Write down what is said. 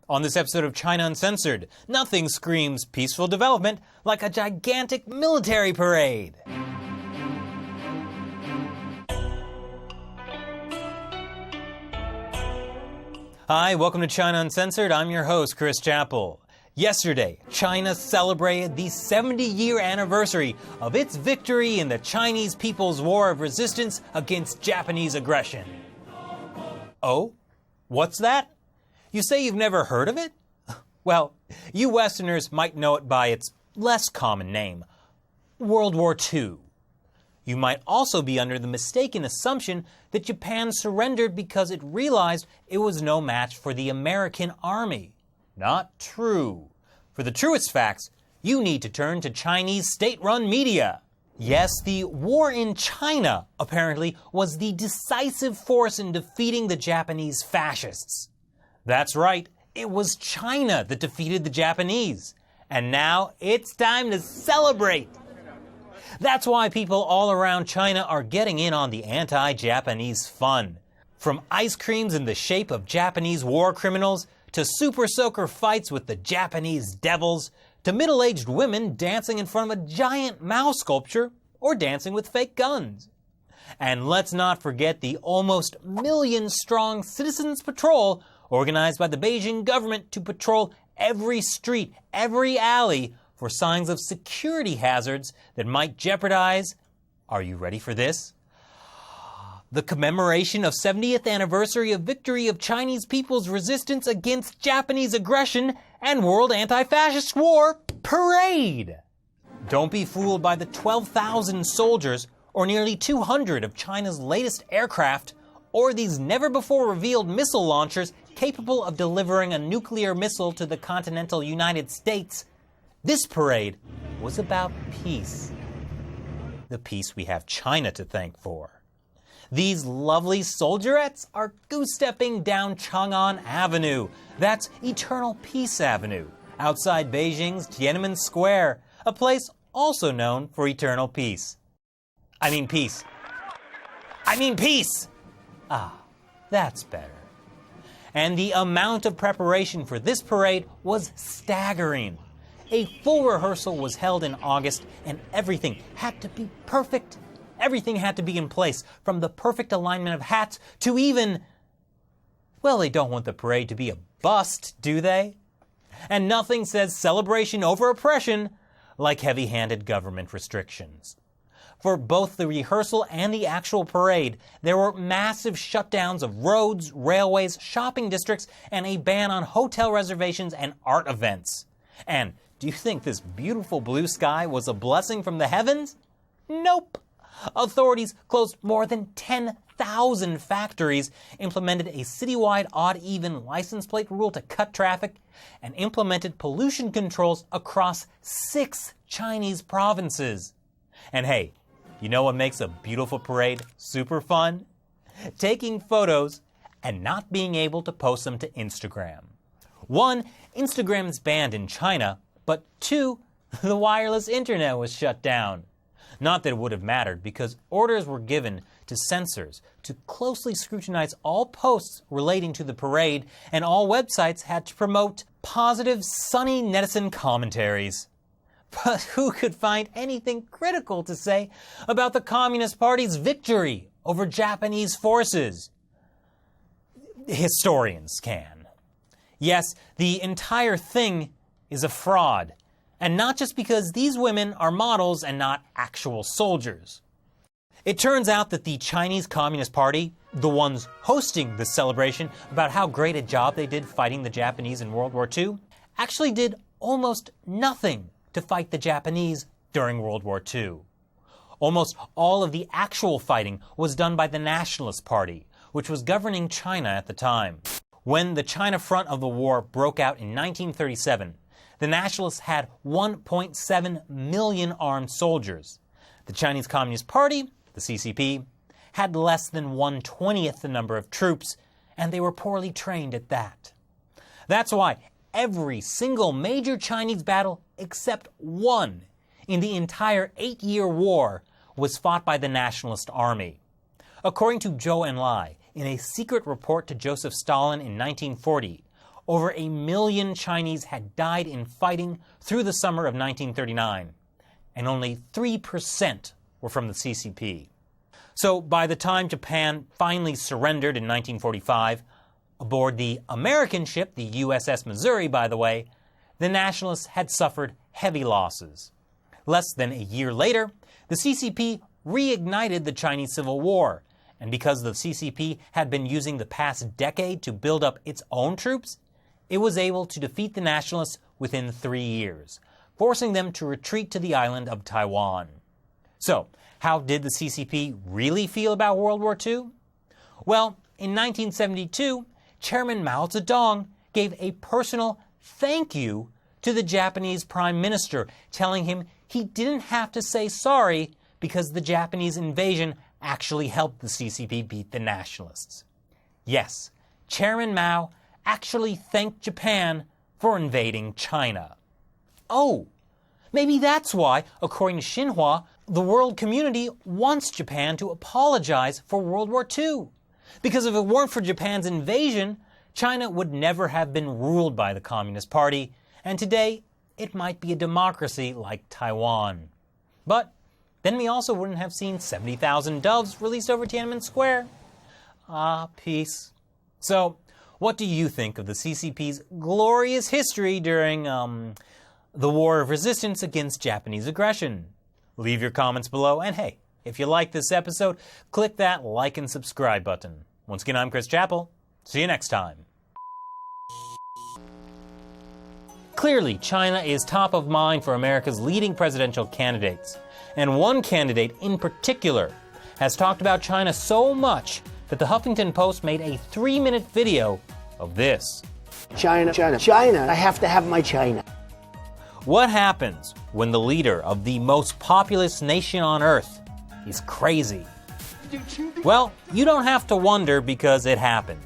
On this episode of China Uncensored, nothing screams peaceful development like a gigantic military parade. Hi, welcome to China Uncensored. I'm your host, Chris Chappell. Yesterday, China celebrated the 70-year anniversary of its victory in the Chinese People's War of Resistance against Japanese aggression. Oh? What's that? You say you've never heard of it? Well, you Westerners might know it by its less common name, World War II. You might also be under the mistaken assumption that Japan surrendered because it realized it was no match for the American army. Not true. For the truest facts, you need to turn to Chinese state-run media. Yes, the war in China, apparently, was the decisive force in defeating the Japanese fascists. That's right, it was China that defeated the Japanese. And now it's time to celebrate. That's why people all around China are getting in on the anti-Japanese fun. From ice creams in the shape of Japanese war criminals, to super soaker fights with the Japanese devils, to middle-aged women dancing in front of a giant Mao sculpture, or dancing with fake guns. And let's not forget the almost million-strong Citizens Patrol organized by the Beijing government to patrol every street, every alley for signs of security hazards that might jeopardize, are you ready for this? The commemoration of 70th anniversary of victory of Chinese people's resistance against Japanese aggression and World Anti-Fascist War Parade. Don't be fooled by the 12,000 soldiers or nearly 200 of China's latest aircraft or these never-before-revealed missile launchers capable of delivering a nuclear missile to the continental United States. This parade was about peace. The peace we have China to thank for. These lovely soldierettes are goose-stepping down Chang'an Avenue. That's Eternal Peace Avenue, outside Beijing's Tiananmen Square, a place also known for eternal peace. I mean peace. Ah, that's better. And the amount of preparation for this parade was staggering. A full rehearsal was held in August, and everything had to be perfect. Everything had to be in place, from the perfect alignment of hats to even... Well, they don't want the parade to be a bust, do they? And nothing says celebration over oppression like heavy-handed government restrictions. For both the rehearsal and the actual parade, there were massive shutdowns of roads, railways, shopping districts, and a ban on hotel reservations and art events. And do you think this beautiful blue sky was a blessing from the heavens? Nope. Authorities closed more than 10,000 factories, implemented a citywide odd-even license plate rule to cut traffic, and implemented pollution controls across 6 Chinese provinces. And hey, you know what makes a beautiful parade super fun? Taking photos and not being able to post them to Instagram. 1, Instagram is banned in China, but 2, the wireless internet was shut down. Not that it would have mattered, because orders were given to censors to closely scrutinize all posts relating to the parade, and all websites had to promote positive, sunny netizen commentaries. But who could find anything critical to say about the Communist Party's victory over Japanese forces? Historians can. Yes, the entire thing is a fraud. And not just because these women are models and not actual soldiers. It turns out that the Chinese Communist Party, the ones hosting the celebration about how great a job they did fighting the Japanese in World War II, actually did almost nothing to fight the Japanese during World War II. Almost all of the actual fighting was done by the Nationalist Party, which was governing China at the time. When the China front of the war broke out in 1937, the Nationalists had 1.7 million armed soldiers. The Chinese Communist Party, the CCP, had less than 1/20th the number of troops, and they were poorly trained at that. That's why every single major Chinese battle except one in the entire 8-year war was fought by the Nationalist Army. According to Zhou Enlai, in a secret report to Joseph Stalin in 1940, over 1 million Chinese had died in fighting through the summer of 1939, and only 3% were from the CCP. So by the time Japan finally surrendered in 1945, aboard the American ship, the USS Missouri, by the way, the nationalists had suffered heavy losses. Less than a year later, the CCP reignited the Chinese Civil War, and because the CCP had been using the past decade to build up its own troops, it was able to defeat the nationalists within 3 years, forcing them to retreat to the island of Taiwan. So, how did the CCP really feel about World War II? Well, in 1972, Chairman Mao Zedong gave a personal thank you to the Japanese Prime Minister, telling him he didn't have to say sorry because the Japanese invasion actually helped the CCP beat the nationalists. Yes, Chairman Mao actually thanked Japan for invading China. Oh, maybe that's why, according to Xinhua, the world community wants Japan to apologize for World War II. Because if it weren't for Japan's invasion, China would never have been ruled by the Communist Party, and today it might be a democracy like Taiwan. But then we also wouldn't have seen 70,000 doves released over Tiananmen Square. Ah, peace. So, what do you think of the CCP's glorious history during, the War of Resistance against Japanese aggression? Leave your comments below, and hey, if you like this episode, click that like and subscribe button. Once again, I'm Chris Chappell. See you next time. Clearly, China is top of mind for America's leading presidential candidates. And one candidate in particular has talked about China so much that the Huffington Post made a 3-minute video of this. China, China, China. I have to have my China. What happens when the leader of the most populous nation on earth is crazy? Well, you don't have to wonder because it happened.